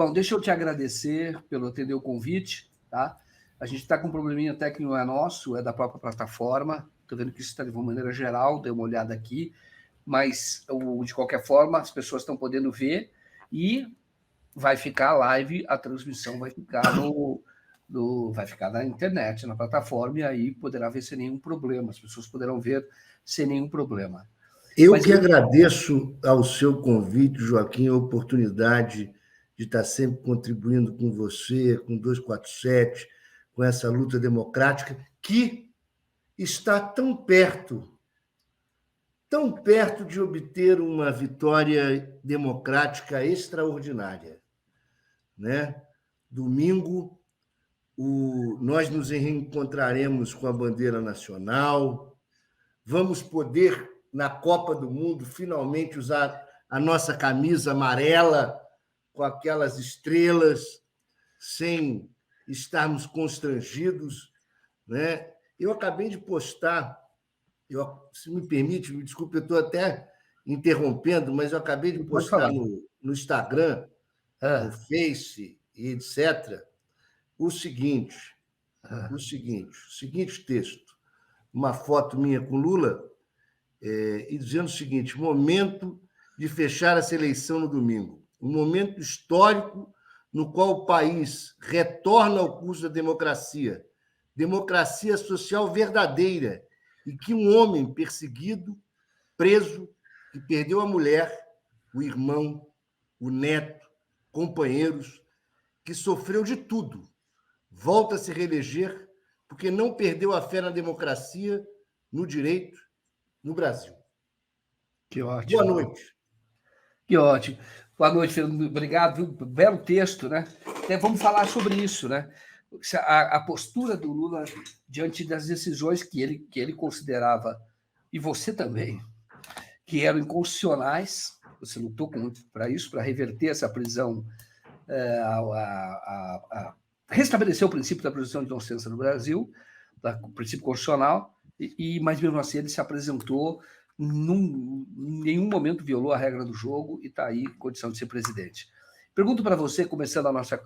Bom, deixa eu te agradecer pelo atender o convite, tá? A gente está com um probleminha até que não é nosso, é da própria plataforma. Estou vendo que isso está de uma maneira geral, dei uma olhada aqui, mas de qualquer forma as pessoas estão podendo ver e vai ficar live, a transmissão vai ficar vai ficar na internet, na plataforma, e aí poderá ver sem nenhum problema. As pessoas poderão ver sem nenhum problema. Eu que agradeço ao seu convite, Joaquim, a oportunidade de estar sempre contribuindo com você, com 247, com essa luta democrática que está tão perto de obter uma vitória democrática extraordinária, né? Domingo, nós nos reencontraremos com a bandeira nacional, vamos poder, na Copa do Mundo, finalmente usar a nossa camisa amarela com aquelas estrelas, sem estarmos constrangidos, né? Eu acabei de postar, se me permite, me desculpe, eu estou até interrompendo, mas eu acabei de postar no Instagram, no Face, e etc., o seguinte texto, uma foto minha com Lula, e dizendo o seguinte: momento de fechar essa eleição no domingo, um momento histórico no qual o país retorna ao curso da democracia social verdadeira, e que um homem perseguido, preso, que perdeu a mulher, o irmão, o neto, companheiros, que sofreu de tudo, volta a se reeleger porque não perdeu a fé na democracia, no direito, no Brasil. Que ótimo. Boa noite. Que ótimo. Boa noite, Fernando. Obrigado. Belo texto, né? Até vamos falar sobre isso, né? A postura do Lula diante das decisões que ele considerava, e você também, que eram inconstitucionais. Você lutou muito para isso, para reverter essa prisão, restabelecer o princípio da presunção de inocência no Brasil, o princípio constitucional, mas mesmo assim ele se apresentou, em nenhum momento violou a regra do jogo e está aí em condição de ser presidente. Pergunto para você, começando a nossa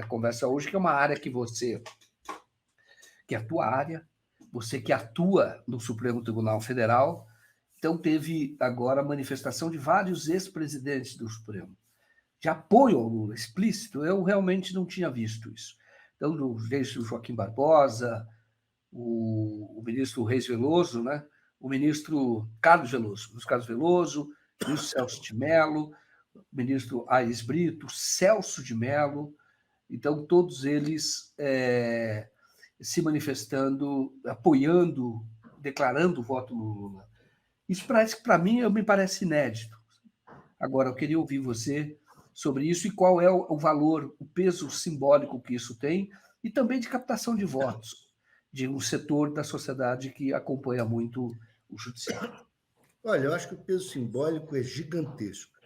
conversa hoje, que é uma área que é a tua área, você que atua no Supremo Tribunal Federal, então teve agora a manifestação de vários ex-presidentes do Supremo, de apoio ao Lula, explícito. Eu realmente não tinha visto isso. Então, desde o Joaquim Barbosa, o ministro Reis Veloso, né? O ministro Carlos Veloso, o ministro Celso de Mello, o ministro Aires Brito, Celso de Mello. Então, todos eles se manifestando, apoiando, declarando o voto no Lula. Isso, para mim, me parece inédito. Agora, eu queria ouvir você sobre isso e qual é o valor, o peso simbólico que isso tem, e também de captação de votos de um setor da sociedade que acompanha muito o judiciário. Olha, eu acho que o peso simbólico é gigantesco.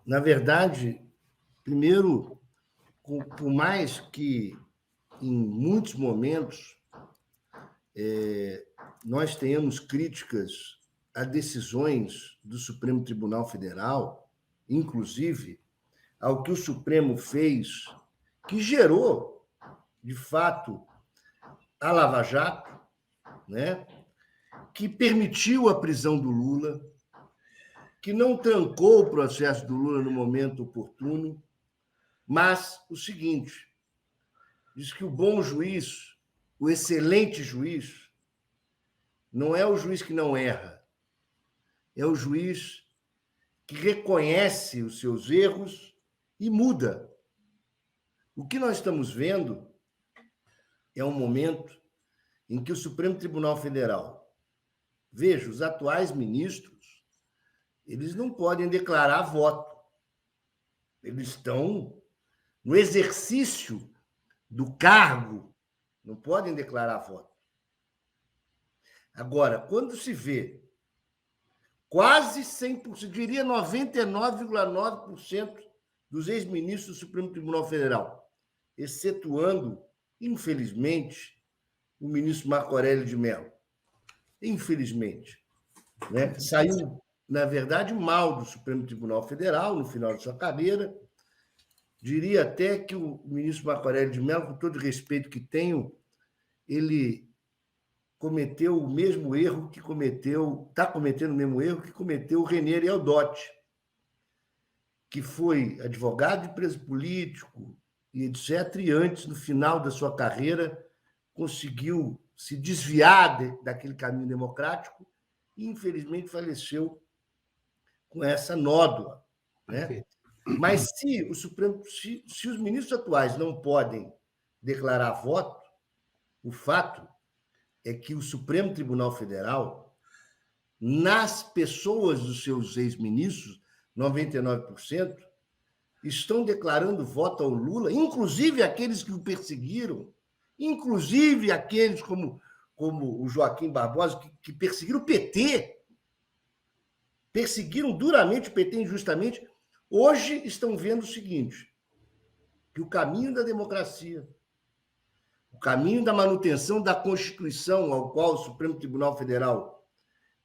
Na verdade, primeiro, por mais que em muitos momentos nós tenhamos críticas a decisões do Supremo Tribunal Federal, inclusive ao que o Supremo fez, que gerou, de fato, a Lava Jato, né? Que permitiu a prisão do Lula, que não trancou o processo do Lula no momento oportuno, mas o seguinte, diz que o bom juiz, o excelente juiz, não é o juiz que não erra, é o juiz que reconhece os seus erros e muda. O que nós estamos vendo é um momento em que o Supremo Tribunal Federal, veja, os atuais ministros, eles não podem declarar voto. Eles estão no exercício do cargo, não podem declarar voto. Agora, quando se vê quase 100%, diria 99,9% dos ex-ministros do Supremo Tribunal Federal, excetuando, infelizmente, o ministro Marco Aurélio de Mello. Infelizmente, né? Saiu, na verdade, mal do Supremo Tribunal Federal no final de sua carreira, Diria até que o ministro Marco Aurélio de Mello, com todo o respeito que tenho, ele cometeu o mesmo erro que está cometendo o mesmo erro que cometeu o René Eldotti, que foi advogado e preso político, e etc., e antes, no final da sua carreira, conseguiu se desviar daquele caminho democrático e, infelizmente, faleceu com essa nódoa, né? Mas se os ministros atuais não podem declarar voto, o fato é que o Supremo Tribunal Federal, nas pessoas dos seus ex-ministros, 99%, estão declarando voto ao Lula, inclusive aqueles que o perseguiram, inclusive aqueles como o Joaquim Barbosa, que perseguiram o PT, perseguiram duramente o PT injustamente, hoje estão vendo o seguinte, que o caminho da democracia, o caminho da manutenção da Constituição, ao qual o Supremo Tribunal Federal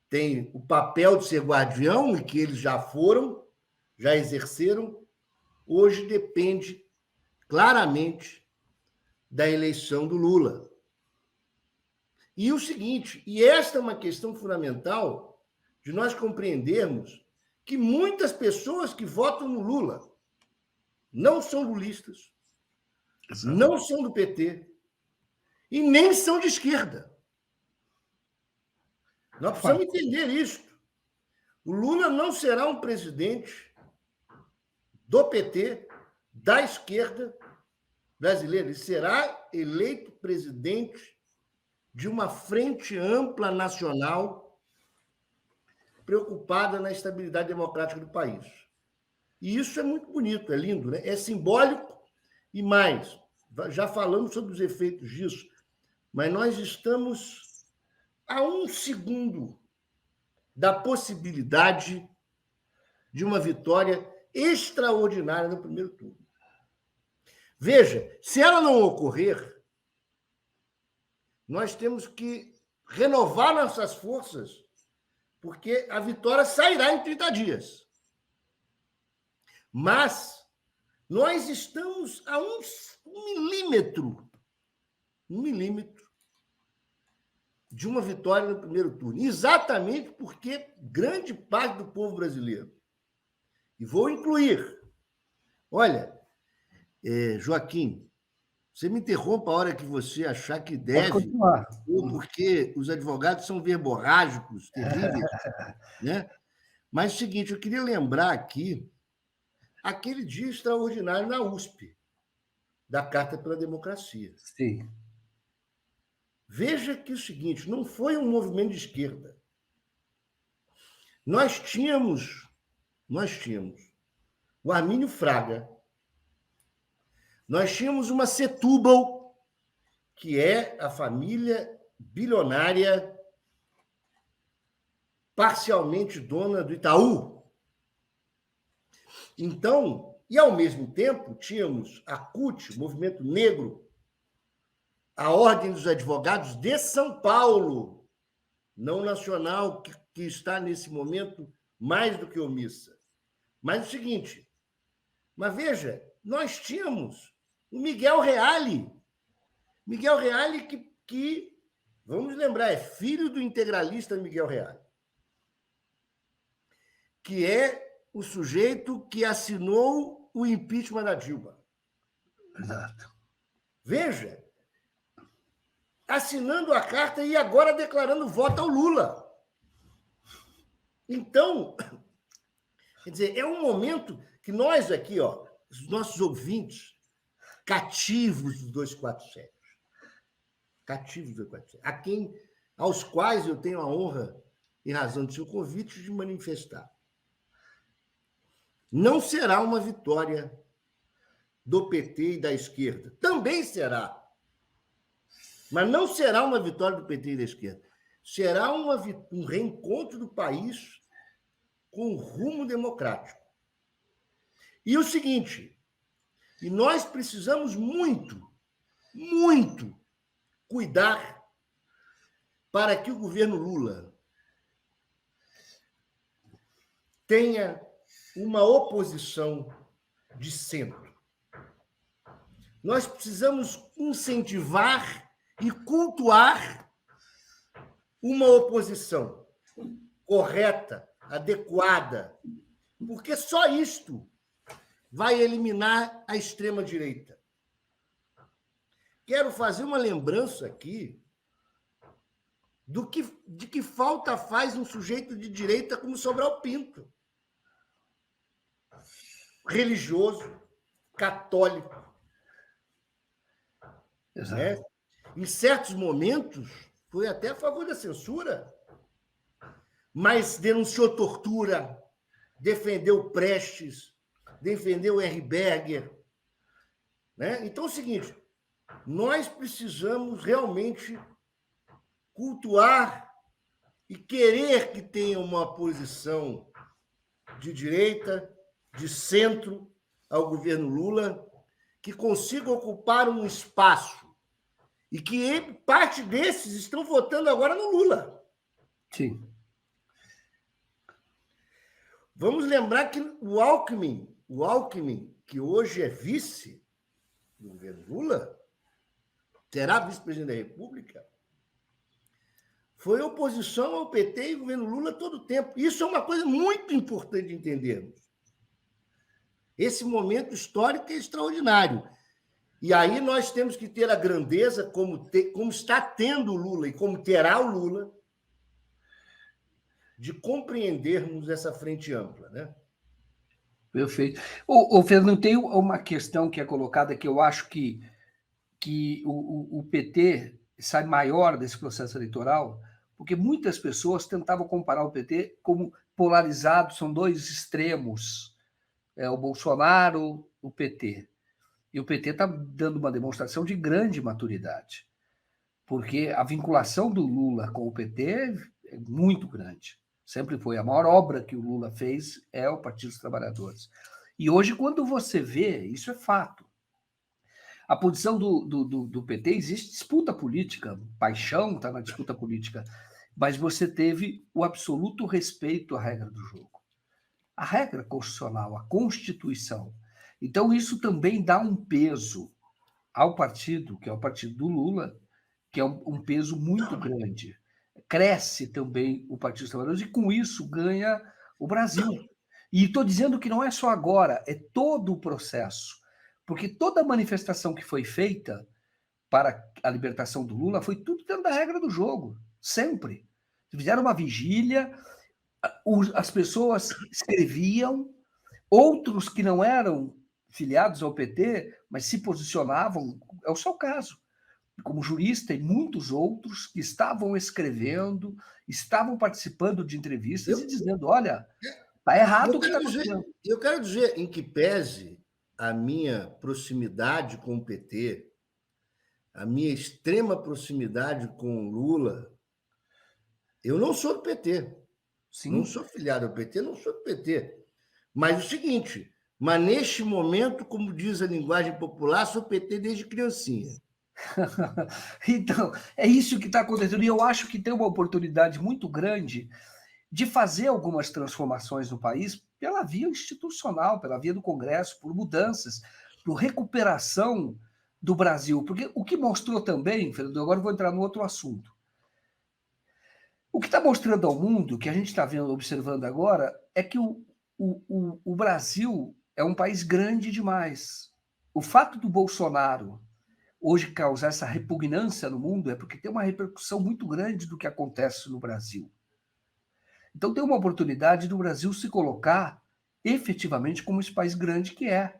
tem o papel de ser guardião, e que eles já foram, já exerceram, hoje depende claramente da eleição do Lula. E o seguinte, e esta é uma questão fundamental de nós compreendermos que muitas pessoas que votam no Lula não são lulistas, não são do PT e nem são de esquerda. Nós precisamos entender isso. O Lula não será um presidente do PT, da esquerda brasileira. Ele será eleito presidente de uma frente ampla nacional preocupada na estabilidade democrática do país. E isso é muito bonito, é lindo, né? É simbólico e mais. Já falamos sobre os efeitos disso, mas nós estamos a um segundo da possibilidade de uma vitória extraordinária no primeiro turno. Veja, se ela não ocorrer, nós temos que renovar nossas forças, porque a vitória sairá em 30 dias. Mas nós estamos a um milímetro de uma vitória no primeiro turno, exatamente porque grande parte do povo brasileiro, e vou incluir, olha, Joaquim, você me interrompa a hora que você achar que deve, pode continuar, ou porque os advogados são verborrágicos, terríveis, né? Mas é o seguinte, eu queria lembrar aqui aquele dia extraordinário na USP, da Carta pela Democracia. Sim. Veja que é o seguinte, não foi um movimento de esquerda. Nós tínhamos o Armínio Fraga, nós tínhamos uma Setúbal, que é a família bilionária parcialmente dona do Itaú. Então, e ao mesmo tempo, tínhamos a CUT, Movimento Negro, a Ordem dos Advogados de São Paulo, não nacional, que está nesse momento mais do que omissa. Mas é o seguinte, mas veja, nós tínhamos o Miguel Reale que, vamos lembrar, é filho do integralista Miguel Reale, que é o sujeito que assinou o impeachment da Dilma. Exato. Veja, assinando a carta e agora declarando voto ao Lula. Então, quer dizer, é um momento que nós aqui, os nossos ouvintes, cativos dos 247, aos quais eu tenho a honra, em razão do seu convite, de manifestar. Não será uma vitória do PT e da esquerda. Também será. Mas não será uma vitória do PT e da esquerda. Será um reencontro do país com rumo democrático. E o seguinte, e nós precisamos muito cuidar para que o governo Lula tenha uma oposição de centro. Nós precisamos incentivar e cultuar uma oposição correta, adequada, porque só isto vai eliminar a extrema-direita. Quero fazer uma lembrança aqui de que falta faz um sujeito de direita como Sobral Pinto. Religioso, católico. Exato. Né? Em certos momentos, foi até a favor da censura, mas denunciou tortura, defendeu Prestes, defendeu R. Berger. Né? Então é o seguinte, nós precisamos realmente cultuar e querer que tenha uma posição de direita, de centro ao governo Lula, que consiga ocupar um espaço e que parte desses estão votando agora no Lula. Sim. Vamos lembrar que o Alckmin, que hoje é vice do governo Lula, será vice-presidente da República, foi oposição ao PT e ao governo Lula todo o tempo. Isso é uma coisa muito importante de entendermos. Esse momento histórico é extraordinário. E aí nós temos que ter a grandeza, como está tendo o Lula e como terá o Lula, de compreendermos essa frente ampla. Né? Perfeito. O Fernando, tem uma questão que é colocada que eu acho que o PT sai maior desse processo eleitoral, porque muitas pessoas tentavam comparar o PT como polarizado, são dois extremos, o Bolsonaro, o PT. E o PT está dando uma demonstração de grande maturidade, porque a vinculação do Lula com o PT é muito grande. Sempre foi. A maior obra que o Lula fez é o Partido dos Trabalhadores. E hoje, quando você vê, isso é fato. A posição do PT, existe disputa política, paixão está na disputa política, mas você teve o absoluto respeito à regra do jogo. A regra constitucional, a Constituição. Então, isso também dá um peso ao partido, que é o partido do Lula, que é um peso muito grande. Cresce também o Partido dos Trabalhadores e, com isso, ganha o Brasil. E estou dizendo que não é só agora, é todo o processo. Porque toda a manifestação que foi feita para a libertação do Lula foi tudo dentro da regra do jogo, sempre. Fizeram uma vigília, as pessoas escreviam, outros que não eram filiados ao PT, mas se posicionavam, é o seu caso, como jurista e muitos outros que estavam escrevendo, estavam participando de entrevistas e dizendo, olha, está errado o que está acontecendo. Eu quero dizer, em que pese a minha proximidade com o PT, a minha extrema proximidade com o Lula, eu não sou do PT. Sim. Não sou filiado ao PT, não sou do PT. Mas o seguinte, mas neste momento, como diz a linguagem popular, sou PT desde criancinha. Então, é isso que está acontecendo. E eu acho que tem uma oportunidade muito grande de fazer algumas transformações no país pela via institucional, pela via do Congresso, por mudanças, por recuperação do Brasil. Porque o que mostrou também, Fernando, agora eu vou entrar no outro assunto. O que está mostrando ao mundo, que a gente está vendo, observando agora, é que o Brasil é um país grande demais. O fato do Bolsonaro hoje causar essa repugnância no mundo é porque tem uma repercussão muito grande do que acontece no Brasil. Então tem uma oportunidade do Brasil se colocar efetivamente como esse país grande que é,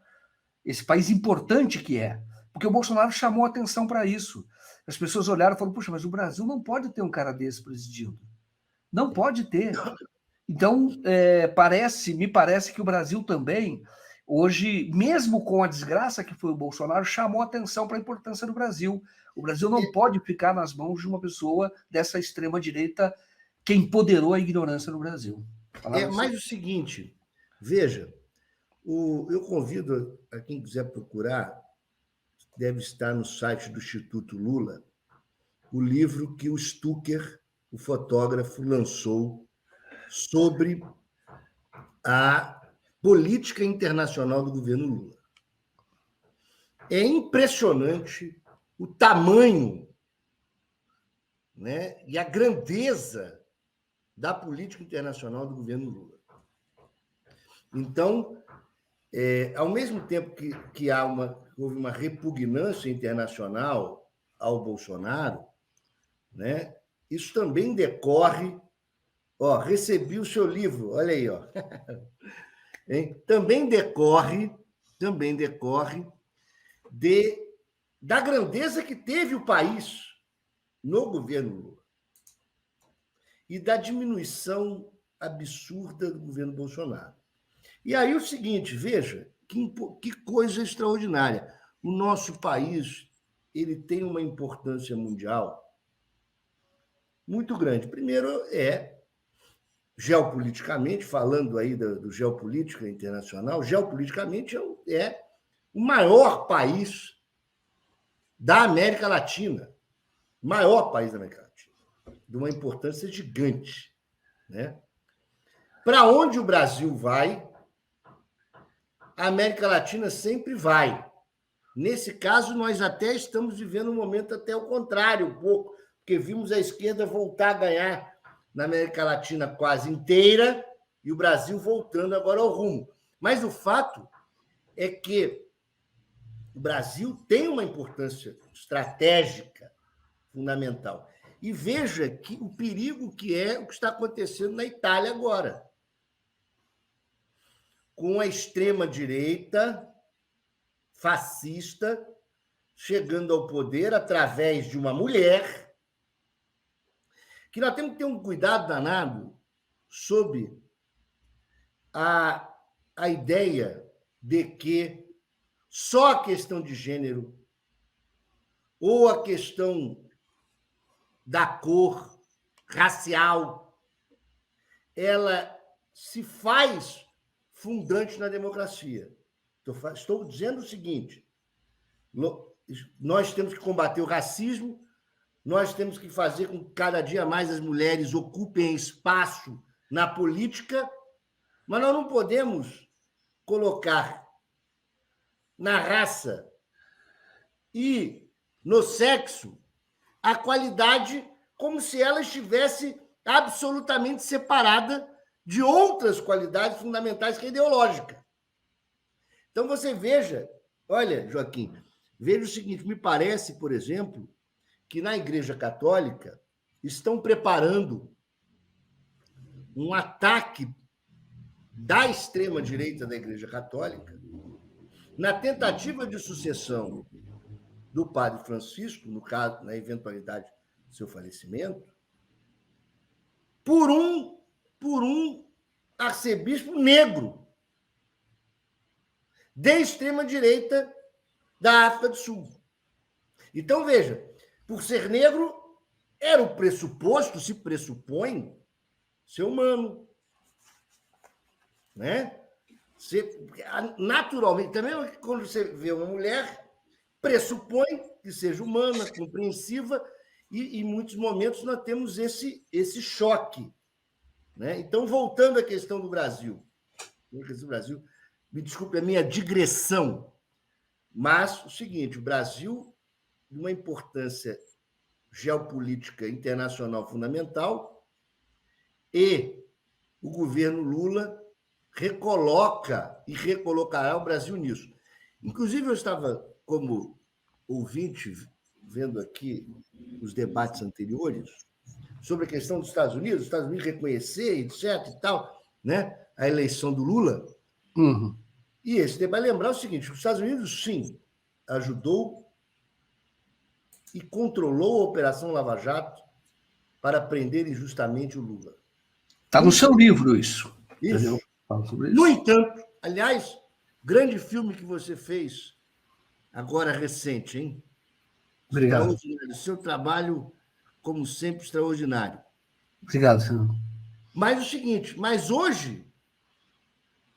esse país importante que é, porque o Bolsonaro chamou atenção para isso. As pessoas olharam e falaram, puxa, mas o Brasil não pode ter um cara desse presidindo. Não pode ter. Então, me parece que o Brasil também, hoje, mesmo com a desgraça que foi o Bolsonaro, chamou atenção para a importância do Brasil. O Brasil não pode ficar nas mãos de uma pessoa dessa extrema-direita que empoderou a ignorância no Brasil. Mas o seguinte, veja, eu convido a quem quiser procurar, deve estar no site do Instituto Lula, o livro que o Stucker, o fotógrafo, lançou sobre a política internacional do governo Lula. É impressionante o tamanho, né, e a grandeza da política internacional do governo Lula. Então, ao mesmo tempo que houve uma repugnância internacional ao Bolsonaro, né, isso também decorre. Ó, recebi o seu livro, olha aí, ó. Hein? Também decorre da grandeza que teve o país no governo Lula e da diminuição absurda do governo Bolsonaro. E aí o seguinte, veja, que coisa extraordinária. O nosso país ele tem uma importância mundial muito grande. Primeiro, geopoliticamente, falando aí do geopolítica internacional, geopoliticamente é o maior país da América Latina, maior país da América Latina, de uma importância gigante, né? Para onde o Brasil vai, a América Latina sempre vai. Nesse caso, nós até estamos vivendo um momento até o contrário, um pouco, porque vimos a esquerda voltar a ganhar na América Latina quase inteira e o Brasil voltando agora ao rumo. Mas o fato é que o Brasil tem uma importância estratégica fundamental. E veja que o perigo que é o que está acontecendo na Itália agora, com a extrema-direita fascista chegando ao poder através de uma mulher, que nós temos que ter um cuidado danado sobre a ideia de que só a questão de gênero ou a questão da cor racial ela se faz fundante na democracia. Estou dizendo o seguinte: nós temos que combater o racismo, nós temos que fazer com que cada dia mais as mulheres ocupem espaço na política, mas nós não podemos colocar na raça e no sexo a qualidade como se ela estivesse absolutamente separada de outras qualidades fundamentais que a ideológica. Então, você veja, olha, Joaquim, veja o seguinte, me parece, por exemplo, que na Igreja Católica estão preparando um ataque da extrema-direita da Igreja Católica na tentativa de sucessão do padre Francisco, no caso, na eventualidade do seu falecimento, por um arcebispo negro de extrema-direita da África do Sul. Então, veja, por ser negro, era o pressuposto, se pressupõe, ser humano. Né? Naturalmente, também quando você vê uma mulher, pressupõe que seja humana, compreensiva, e em muitos momentos nós temos esse choque. Né? Então, voltando à questão do Brasil, me desculpe a minha digressão, mas o seguinte, o Brasil, de uma importância geopolítica internacional fundamental, e o governo Lula recoloca e recolocará o Brasil nisso. Inclusive, eu estava, como ouvinte, vendo aqui os debates anteriores sobre a questão dos Estados Unidos reconhecer, etc. e tal, né? A eleição do Lula. Uhum. E esse debate lembrar o seguinte: os Estados Unidos, sim, ajudou e controlou a Operação Lava Jato para prender injustamente o Lula. Está no seu livro isso. Isso. Fala sobre isso. No entanto, aliás, grande filme que você fez agora recente, hein? Obrigado. Extraordinário. Seu trabalho, como sempre, extraordinário. Obrigado, senhor. Mas o seguinte, mas hoje,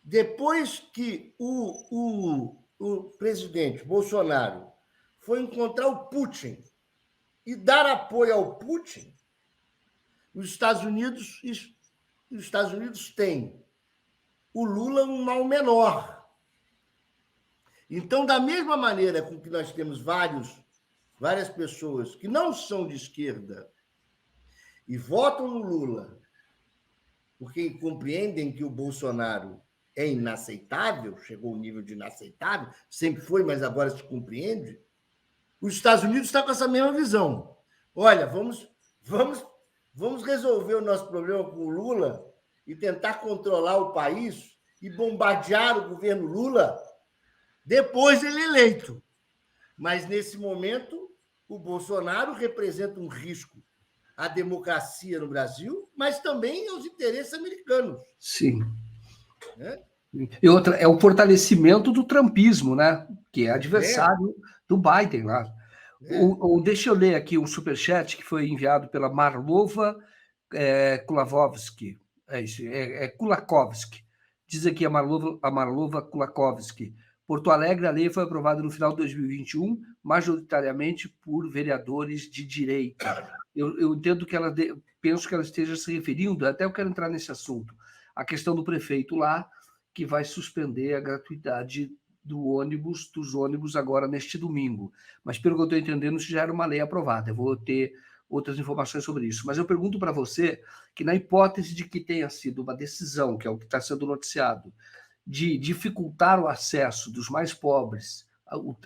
depois que o presidente Bolsonaro foi encontrar o Putin e dar apoio ao Putin, os Estados Unidos têm o Lula um mal menor. Então, da mesma maneira com que nós temos várias pessoas que não são de esquerda e votam no Lula porque compreendem que o Bolsonaro é inaceitável, chegou ao nível de inaceitável, sempre foi, mas agora se compreende, os Estados Unidos estão com essa mesma visão. Olha, vamos resolver o nosso problema com o Lula e tentar controlar o país e bombardear o governo Lula depois ele eleito. Mas, nesse momento, o Bolsonaro representa um risco à democracia no Brasil, mas também aos interesses americanos. Sim. Né? E outra é o fortalecimento do trumpismo, né? Que é adversário do Biden lá. Deixa eu ler aqui um superchat que foi enviado pela Marlova Kulakovsky. É isso, Kulakovsky. Diz aqui a Marlova Kulakovsky. Porto Alegre, a lei foi aprovada no final de 2021, majoritariamente por vereadores de direita. Eu entendo que penso que ela esteja se referindo, até eu quero entrar nesse assunto, a questão do prefeito lá, que vai suspender a gratuidade dos ônibus agora neste domingo. Mas, pelo que eu estou entendendo, isso já era uma lei aprovada. Eu vou ter outras informações sobre isso. Mas eu pergunto para você que, na hipótese de que tenha sido uma decisão, que é o que está sendo noticiado, de dificultar o acesso dos mais pobres,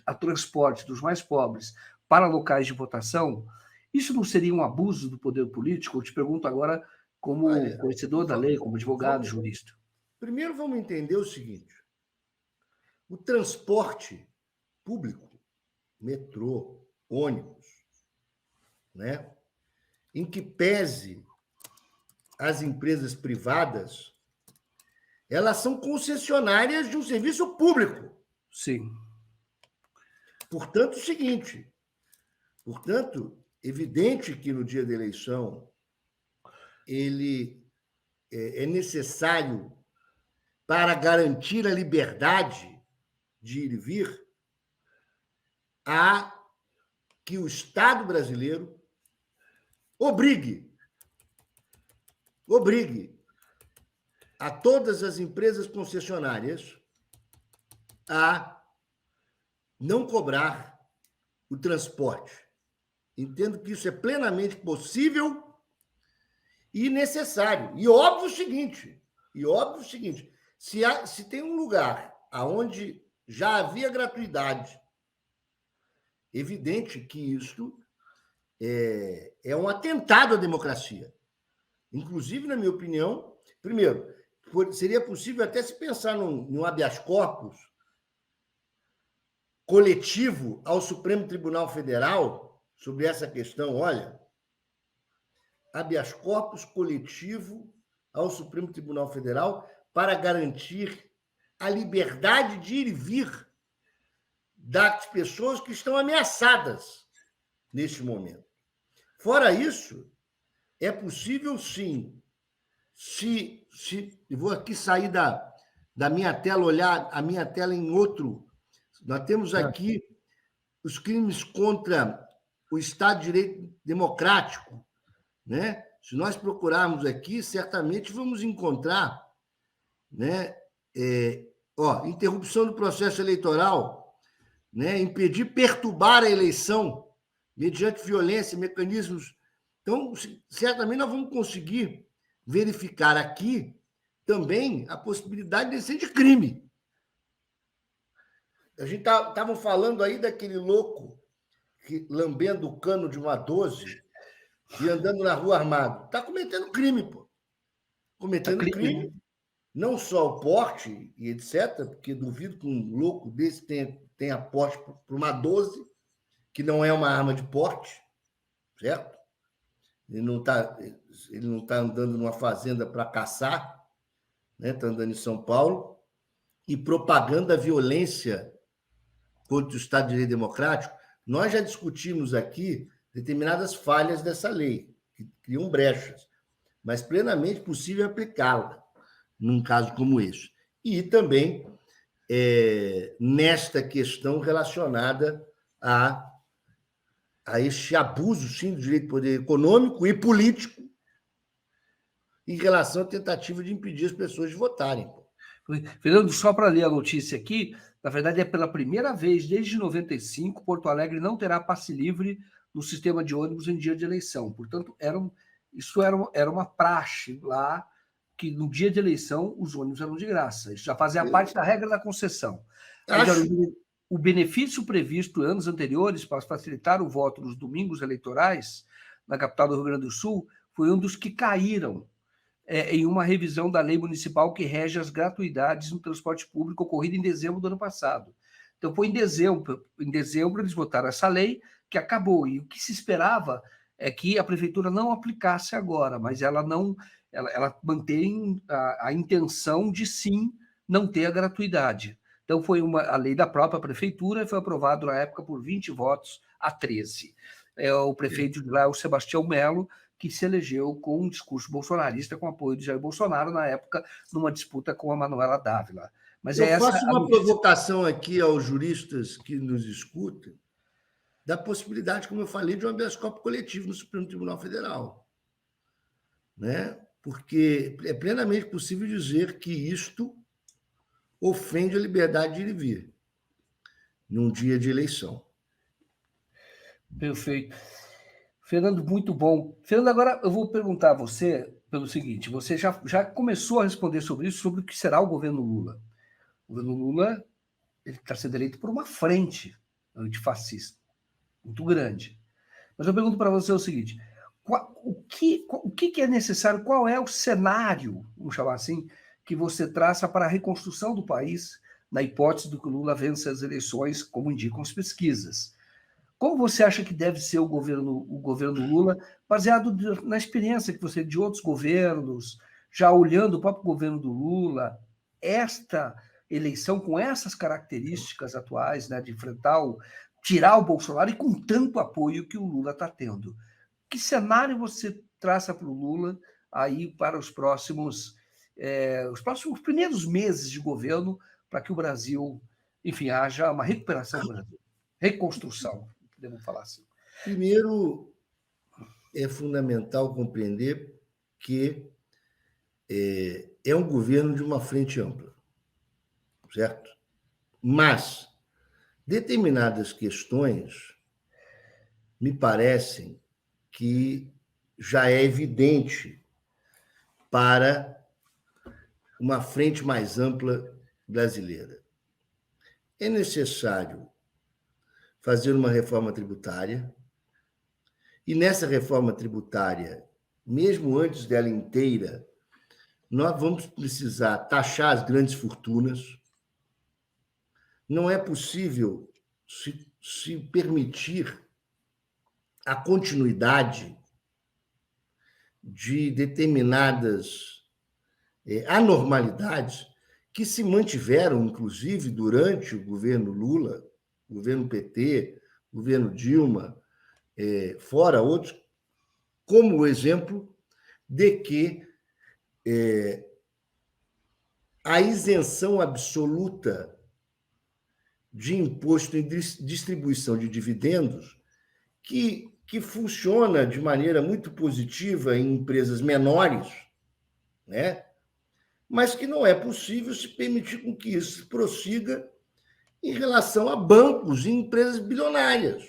a transporte dos mais pobres para locais de votação, isso não seria um abuso do poder político? Eu te pergunto agora como conhecedor da lei, como advogado, jurista. Primeiro, vamos entender o seguinte. O transporte público, metrô, ônibus, né, em que pese as empresas privadas, elas são concessionárias de um serviço público. Sim. Portanto, o seguinte, evidente que no dia da eleição ele é necessário, para garantir a liberdade de ir e vir, a que o Estado brasileiro obrigue a todas as empresas concessionárias a não cobrar o transporte. Entendo que isso é plenamente possível e necessário. E óbvio o seguinte, se tem um lugar onde já havia gratuidade, evidente que isso é um atentado à democracia. Inclusive, na minha opinião, primeiro, seria possível até se pensar num habeas corpus coletivo ao Supremo Tribunal Federal sobre essa questão. Olha, habeas corpus coletivo ao Supremo Tribunal Federal para garantir a liberdade de ir e vir das pessoas que estão ameaçadas neste momento. Fora isso, é possível, sim, eu vou aqui sair da minha tela, olhar a minha tela em outro. Nós temos aqui os crimes contra o Estado de Direito Democrático, né? Se nós procurarmos aqui, certamente vamos encontrar, né? Interrupção do processo eleitoral, né? Impedir, perturbar a eleição mediante violência, mecanismos. Então, certamente nós vamos conseguir verificar aqui também a possibilidade de ser de crime. A gente estava falando aí daquele louco que, lambendo o cano de uma 12 e andando na rua armado. Está cometendo crime, pô. Cometendo crime. Não só o porte e etc., porque duvido que um louco desse tenha porte para uma 12, que não é uma arma de porte, certo? Ele não tá andando numa fazenda para caçar, né? Está andando em São Paulo, e propagando a violência contra o Estado de Direito Democrático. Nós já discutimos aqui determinadas falhas dessa lei, que criam brechas, mas plenamente possível aplicá-la num caso como esse. E também nesta questão relacionada a este abuso, sim, do direito de poder econômico e político em relação à tentativa de impedir as pessoas de votarem. Fernando, só para ler a notícia aqui, na verdade é pela primeira vez desde 95, Porto Alegre não terá passe livre no sistema de ônibus em dia de eleição. Portanto, isso era uma praxe lá, que no dia de eleição os ônibus eram de graça. Isso já fazia parte da regra da concessão. Agora, o benefício previsto anos anteriores para facilitar o voto nos domingos eleitorais na capital do Rio Grande do Sul foi um dos que caíram em uma revisão da lei municipal que rege as gratuidades no transporte público ocorrida em dezembro do ano passado. Então, foi em dezembro eles votaram essa lei que acabou. E o que se esperava é que a prefeitura não aplicasse agora, mas ela mantém a intenção de, sim, não ter a gratuidade. Então, foi a lei da própria prefeitura e foi aprovado na época por 20 votos a 13. O prefeito de lá é o Sebastião Melo, que se elegeu com um discurso bolsonarista, com apoio de Jair Bolsonaro, na época, numa disputa com a Manuela Dávila. Mas eu faço uma provocação aqui aos juristas que nos escutam, da possibilidade, como eu falei, de um habeas corpus coletivo no Supremo Tribunal Federal. Né? Porque é plenamente possível dizer que isto ofende a liberdade de ir e vir num dia de eleição. Perfeito. Fernando, muito bom. Fernando, agora eu vou perguntar a você pelo seguinte: você já começou a responder sobre isso, sobre o que será o governo Lula. O governo Lula está sendo eleito por uma frente antifascista muito grande. Mas eu pergunto para você o seguinte: o que é necessário, qual é o cenário, vamos chamar assim, que você traça para a reconstrução do país, na hipótese do que o Lula vença as eleições, como indicam as pesquisas? Como você acha que deve ser o governo Lula, baseado na experiência que você de outros governos, já olhando o próprio governo do Lula, esta eleição com essas características atuais, né, de enfrentar tirar o Bolsonaro e com tanto apoio que o Lula está tendo? Que cenário você traça para o Lula aí para os próximos primeiros meses de governo, para que o Brasil, enfim, haja uma recuperação do Brasil, reconstrução? Podemos falar assim. Primeiro, é fundamental compreender que é um governo de uma frente ampla, certo? Mas determinadas questões me parecem que já é evidente para uma frente mais ampla brasileira. É necessário fazer uma reforma tributária, e nessa reforma tributária, mesmo antes dela inteira, nós vamos precisar taxar as grandes fortunas. Não é possível se permitir a continuidade de determinadas anormalidades que se mantiveram, inclusive, durante o governo Lula, governo PT, governo Dilma, fora outros, como o exemplo de que a isenção absoluta de imposto em distribuição de dividendos, que funciona de maneira muito positiva em empresas menores, né? Mas que não é possível se permitir com que isso prossiga em relação a bancos e empresas bilionárias.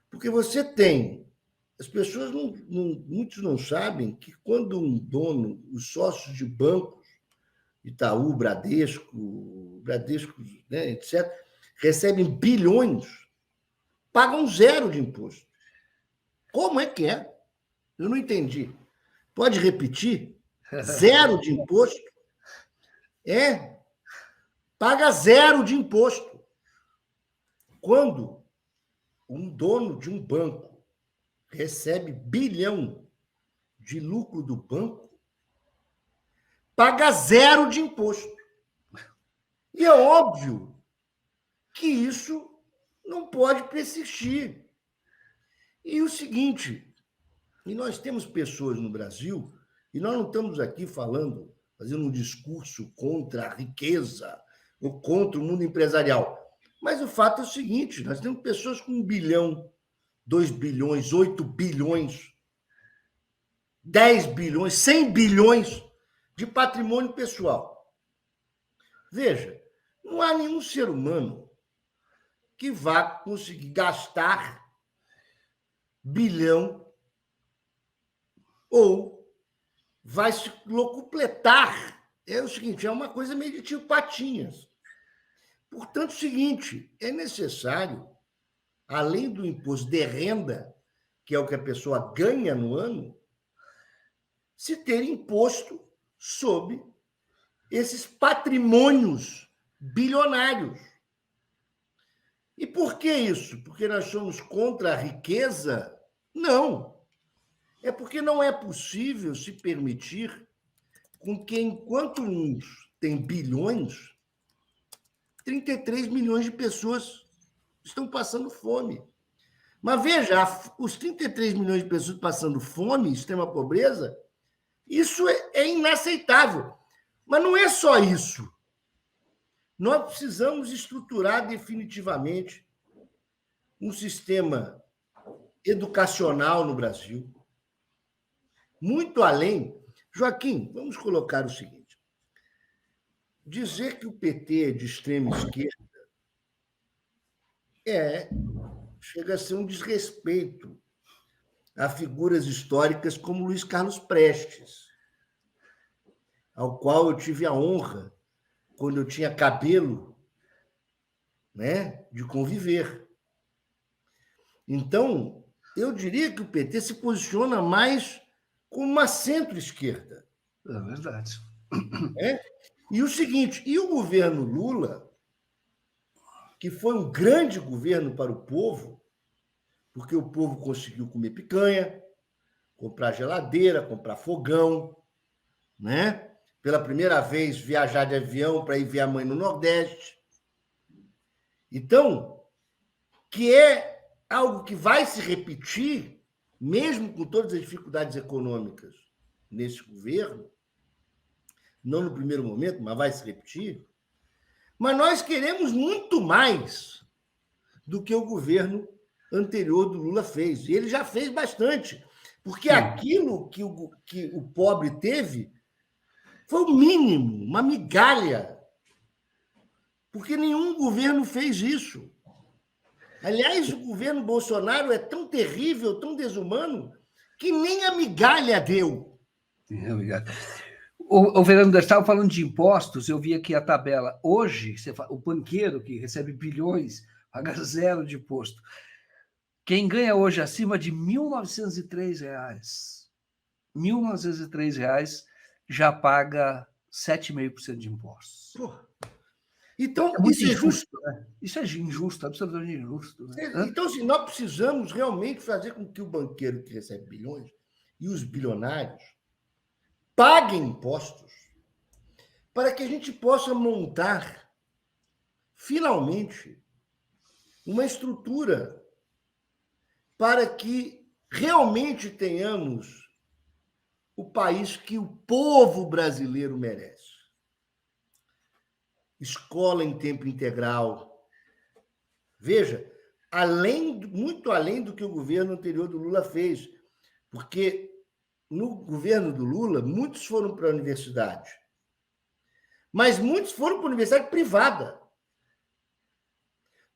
Porque você tem... As pessoas, muitos não sabem que quando um dono, os sócios de bancos, Itaú, Bradesco, né, etc., recebem bilhões, pagam zero de imposto. Como é que é? Eu não entendi. Pode repetir? Zero de imposto? Paga zero de imposto. Quando um dono de um banco recebe bilhão de lucro do banco, paga zero de imposto. E é óbvio que isso não pode persistir. E o seguinte, e nós temos pessoas no Brasil, e nós não estamos aqui fazendo um discurso contra a riqueza ou contra o mundo empresarial, mas o fato é o seguinte, nós temos pessoas com 1 bilhão, 2 bilhões, 8 bilhões, 10 bilhões, 100 bilhões de patrimônio pessoal. Veja, não há nenhum ser humano que vá conseguir gastar bilhão ou vai se locupletar. É o seguinte, é uma coisa meio de tio Patinhas. Portanto, é o seguinte, é necessário, além do imposto de renda, que é o que a pessoa ganha no ano, se ter imposto sobre esses patrimônios bilionários. E por que isso? Porque nós somos contra a riqueza? Não. É porque não é possível se permitir com que, enquanto uns têm bilhões, 33 milhões de pessoas estão passando fome. Mas veja, os 33 milhões de pessoas passando fome, extrema pobreza, isso é inaceitável. Mas não é só isso. Nós precisamos estruturar definitivamente um sistema educacional no Brasil, muito além. Joaquim, vamos colocar o seguinte: dizer que o PT é de extrema esquerda chega a ser um desrespeito a figuras históricas como Luiz Carlos Prestes, ao qual eu tive a honra, quando eu tinha cabelo, né, de conviver. Então, eu diria que o PT se posiciona mais como uma centro-esquerda. É verdade. E o seguinte, e o governo Lula, que foi um grande governo para o povo, porque o povo conseguiu comer picanha, comprar geladeira, comprar fogão, né? Pela primeira vez viajar de avião para ir ver a mãe no Nordeste. Então, que é algo que vai se repetir, mesmo com todas as dificuldades econômicas nesse governo, não no primeiro momento, mas vai se repetir. Mas nós queremos muito mais do que o governo anterior do Lula fez. E ele já fez bastante, porque aquilo que o pobre teve foi o mínimo, uma migalha, porque nenhum governo fez isso. Aliás, o governo Bolsonaro é tão terrível, tão desumano, que nem a migalha deu. Obrigado. O Fernando estava falando de impostos, eu vi aqui a tabela. Hoje, o banqueiro que recebe bilhões paga zero de imposto. Quem ganha hoje acima de R$ 1.903, R$ 1.903 já paga 7,5% de impostos. Porra. Então, é muito injusto, né? Isso é injusto, absolutamente injusto. Né? Então, assim, nós precisamos realmente fazer com que o banqueiro que recebe bilhões e os bilionários paguem impostos para que a gente possa montar, finalmente, uma estrutura para que realmente tenhamos o país que o povo brasileiro merece. Escola em tempo integral. Veja, muito além do que o governo anterior do Lula fez, porque no governo do Lula, muitos foram para a universidade, mas muitos foram para a universidade privada.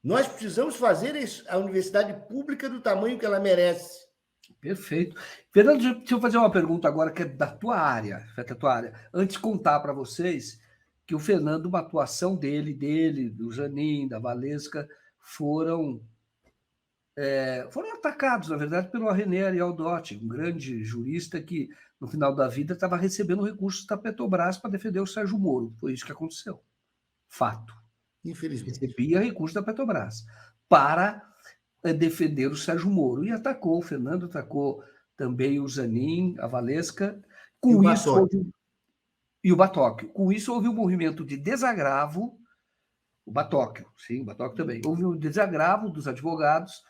Nós precisamos fazer a universidade pública do tamanho que ela merece. Perfeito. Fernando, deixa eu fazer uma pergunta agora que é da tua área, Antes de contar para vocês que o Fernando, uma atuação dele, do Janin, da Valesca, foram atacados, na verdade, pelo René Ariel Dotti, um grande jurista que, no final da vida, estava recebendo recursos da Petrobras para defender o Sérgio Moro. Foi isso que aconteceu. Fato. Infelizmente. Recebia recursos da Petrobras para defender o Sérgio Moro. E atacou, o Fernando atacou também o Zanin, a Valesca. E o Batóquio. Com isso, houve um movimento de desagravo. O Batóquio também. Houve um desagravo dos advogados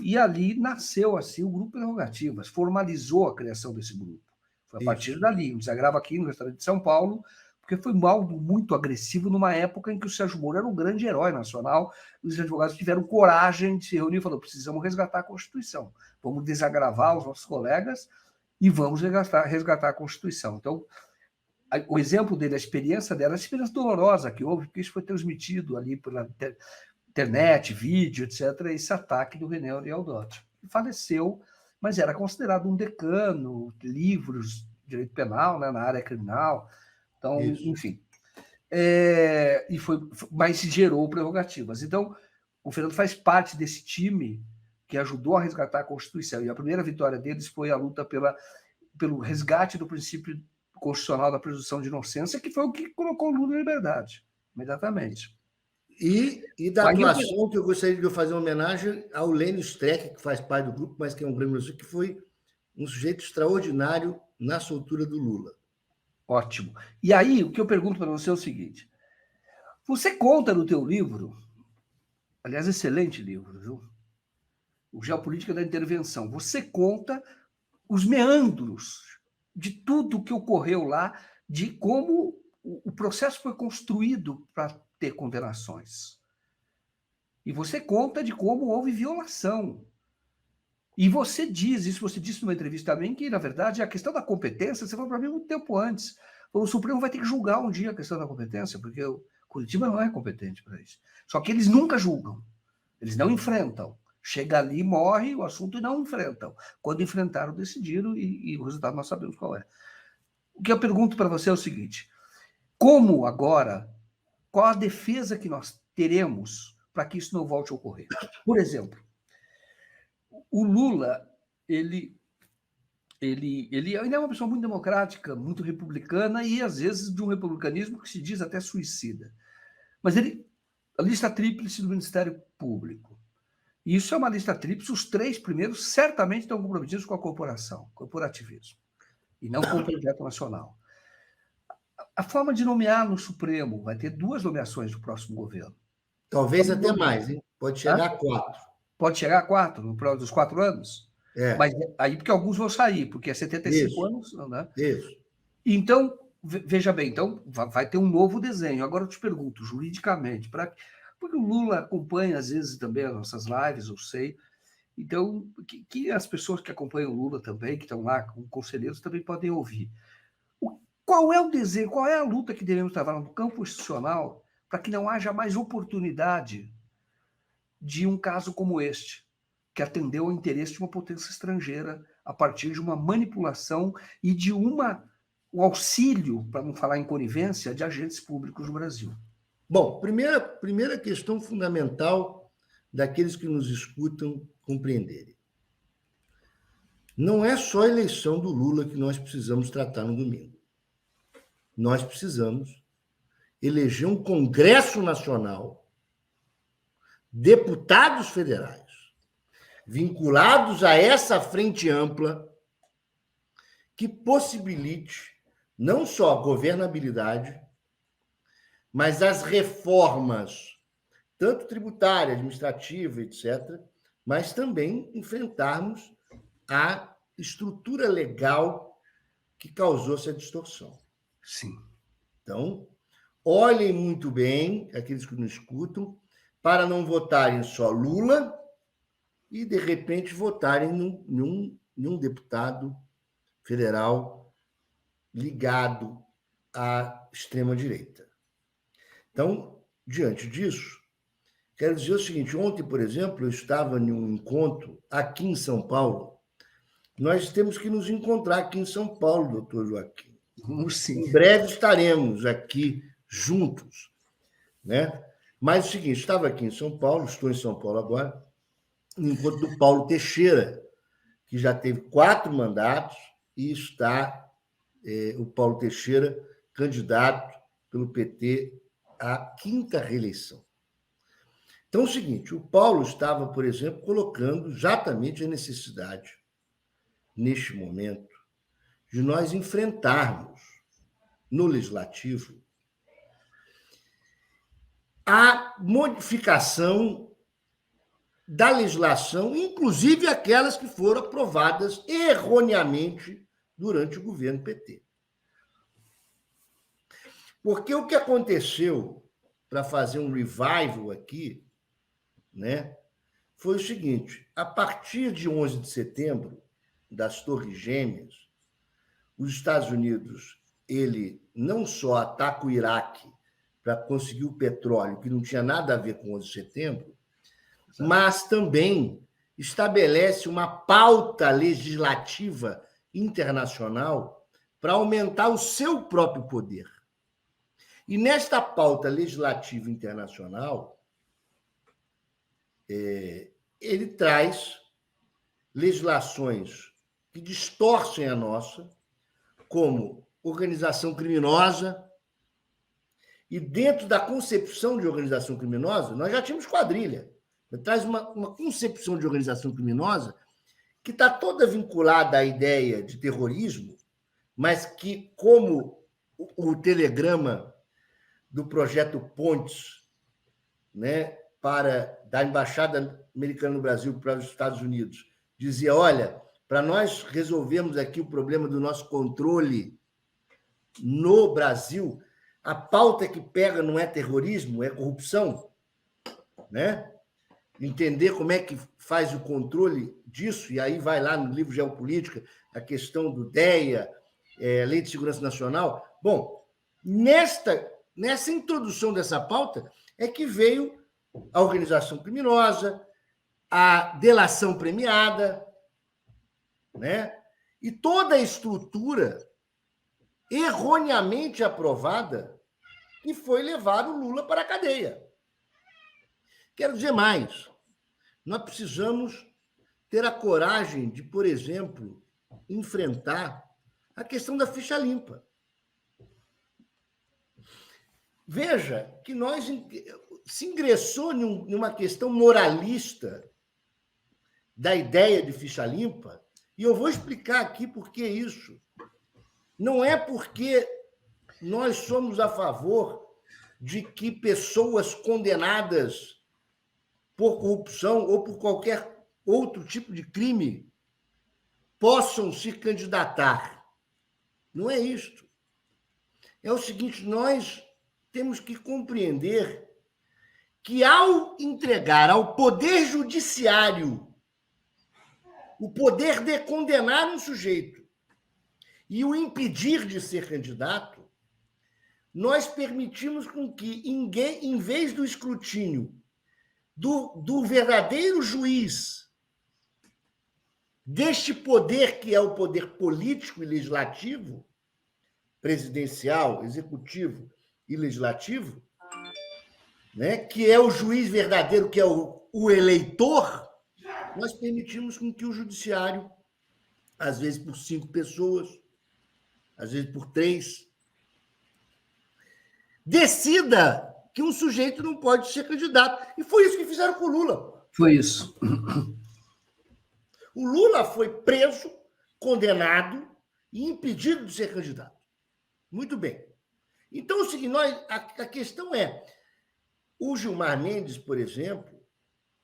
e ali nasceu assim o Grupo Prerrogativas, formalizou a criação desse grupo. Foi a partir dali, um desagravo aqui no restaurante de São Paulo, porque foi algo muito agressivo numa época em que o Sérgio Moro era um grande herói nacional. Os advogados tiveram coragem de se reunir e falaram: precisamos resgatar a Constituição, vamos desagravar os nossos colegas e vamos resgatar a Constituição. Então, o exemplo dele, a experiência dela, a experiência dolorosa que houve, porque isso foi transmitido ali pela internet, vídeo, etc., esse ataque do René Arialdotti. Faleceu, mas era considerado um decano, livros de direito penal, né, na área criminal. Então, isso. Enfim. Mas gerou prerrogativas. Então, o Fernando faz parte desse time que ajudou a resgatar a Constituição. E a primeira vitória deles foi a luta pelo resgate do princípio constitucional da presunção de inocência, que foi o que colocou o Lula em liberdade, imediatamente. E da atuação, que eu gostaria de fazer uma homenagem ao Lênio Streck, que faz parte do grupo, mas que é um grande músico, que foi um sujeito extraordinário na soltura do Lula. Ótimo. E aí, o que eu pergunto para você é o seguinte: você conta no teu livro, aliás, excelente livro, viu? O Geopolítica da Intervenção, você conta os meandros de tudo que ocorreu lá, de como o processo foi construído para ter condenações. E você conta de como houve violação. E você disse numa entrevista também, que, na verdade, a questão da competência, você falou para mim muito tempo antes. O Supremo vai ter que julgar um dia a questão da competência, porque o Curitiba não é competente para isso. Só que eles nunca julgam, eles não enfrentam. Chega ali, morre o assunto e não enfrentam. Quando enfrentaram, decidiram e o resultado nós sabemos qual é. O que eu pergunto para você é o seguinte: como agora, qual a defesa que nós teremos para que isso não volte a ocorrer? Por exemplo, o Lula, ele é uma pessoa muito democrática, muito republicana e, às vezes, de um republicanismo que se diz até suicida. Mas a lista tríplice do Ministério Público. E isso é uma lista tríplice, os 3 primeiros certamente estão comprometidos com a corporativismo, e não com o projeto nacional. A forma de nomear no Supremo vai ter 2 nomeações do próximo governo. Talvez até mais, hein? Pode chegar a 4. Pode chegar a 4, no dos 4 anos? Mas aí, porque alguns vão sair, porque é 75 anos, né? Isso. Então, veja bem, então vai ter um novo desenho. Agora eu te pergunto, juridicamente, porque o Lula acompanha, às vezes, também as nossas lives, eu sei. Então, que as pessoas que acompanham o Lula também, que estão lá como conselheiros, também podem ouvir. Qual é o desenho, qual é a luta que devemos travar no campo institucional para que não haja mais oportunidade de um caso como este, que atendeu ao interesse de uma potência estrangeira a partir de uma manipulação e de o auxílio, para não falar em conivência, de agentes públicos no Brasil? Bom, primeira questão fundamental daqueles que nos escutam compreenderem. Não é só a eleição do Lula que nós precisamos tratar no domingo. Nós precisamos eleger um Congresso Nacional, deputados federais, vinculados a essa frente ampla, que possibilite não só a governabilidade, mas as reformas, tanto tributária, administrativa, etc., mas também enfrentarmos a estrutura legal que causou essa distorção. Sim. Então, olhem muito bem, aqueles que nos escutam, para não votarem só Lula e, de repente, votarem num deputado federal ligado à extrema-direita. Então, diante disso, quero dizer o seguinte: ontem, por exemplo, eu estava em um encontro aqui em São Paulo. Nós temos que nos encontrar aqui em São Paulo, doutor Joaquim. Sim. Em breve estaremos aqui juntos, né? Mas é o seguinte, estava aqui em São Paulo, estou em São Paulo agora, no encontro do Paulo Teixeira, que já teve 4 mandatos e está o Paulo Teixeira candidato pelo PT à 5ª reeleição. Então, é o seguinte, o Paulo estava, por exemplo, colocando exatamente a necessidade, neste momento, de nós enfrentarmos no Legislativo a modificação da legislação, inclusive aquelas que foram aprovadas erroneamente durante o governo PT. Porque o que aconteceu, para fazer um revival aqui, né, foi o seguinte: a partir de 11 de setembro, das Torres Gêmeas, os Estados Unidos ele não só ataca o Iraque para conseguir o petróleo, que não tinha nada a ver com o 11 de setembro, mas também estabelece uma pauta legislativa internacional para aumentar o seu próprio poder. E nesta pauta legislativa internacional, ele traz legislações que distorcem a nossa, como organização criminosa, e dentro da concepção de organização criminosa, nós já tínhamos quadrilha. Ele traz uma concepção de organização criminosa que está toda vinculada à ideia de terrorismo, mas que, como o telegrama do projeto Pontes, né, da Embaixada Americana no Brasil para os Estados Unidos, dizia, olha, para nós resolvermos aqui o problema do nosso controle no Brasil, a pauta que pega não é terrorismo, é corrupção, né? Entender como é que faz o controle disso, e aí vai lá no livro Geopolítica, a questão do DEA, Lei de Segurança Nacional. Bom, nessa introdução dessa pauta é que veio a organização criminosa, a delação premiada, né? E toda a estrutura erroneamente aprovada que foi levar o Lula para a cadeia. Quero dizer mais, nós precisamos ter a coragem de, por exemplo, enfrentar a questão da ficha limpa. Veja que se ingressou numa questão moralista da ideia de ficha limpa, e eu vou explicar aqui por que isso. Não é porque nós somos a favor de que pessoas condenadas por corrupção ou por qualquer outro tipo de crime possam se candidatar. Não é isto. É o seguinte, nós temos que compreender que, ao entregar ao Poder Judiciário o poder de condenar um sujeito e o impedir de ser candidato, nós permitimos com que, em vez do escrutínio do verdadeiro juiz deste poder, que é o poder político e legislativo, presidencial, executivo e legislativo, né, que é o juiz verdadeiro, que é o eleitor, nós permitimos com que o judiciário, às vezes por 5 pessoas, às vezes por 3, decida que um sujeito não pode ser candidato. E foi isso que fizeram com o Lula. Foi isso. O Lula foi preso, condenado e impedido de ser candidato. Muito bem. Então, é o seguinte, a questão é, o Gilmar Mendes, por exemplo,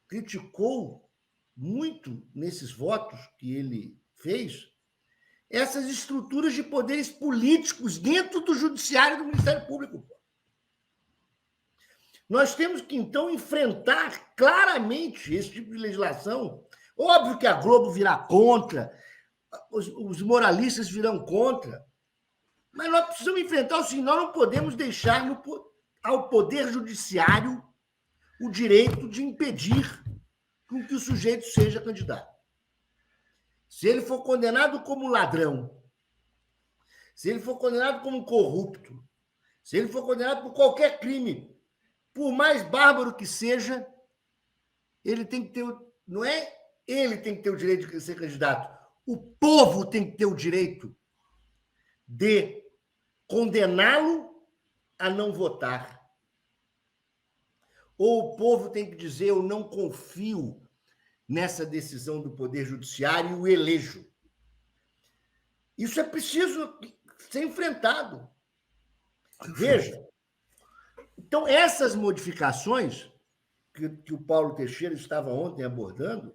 criticou muito nesses votos que ele fez essas estruturas de poderes políticos dentro do Judiciário e do Ministério Público. Nós temos que, então, enfrentar claramente esse tipo de legislação. Óbvio que a Globo virá contra, os moralistas virão contra, mas nós precisamos enfrentar o seguinte, nós não podemos deixar ao Poder Judiciário o direito de impedir com que o sujeito seja candidato. Se ele for condenado como ladrão, se ele for condenado como corrupto, se ele for condenado por qualquer crime, por mais bárbaro que seja, ele tem que ter, não é ele tem que ter o direito de ser candidato, o povo tem que ter o direito de condená-lo a não votar. Ou o povo tem que dizer, eu não confio nessa decisão do Poder Judiciário e o elejo. Isso é preciso ser enfrentado. Veja, então, essas modificações que o Paulo Teixeira estava ontem abordando,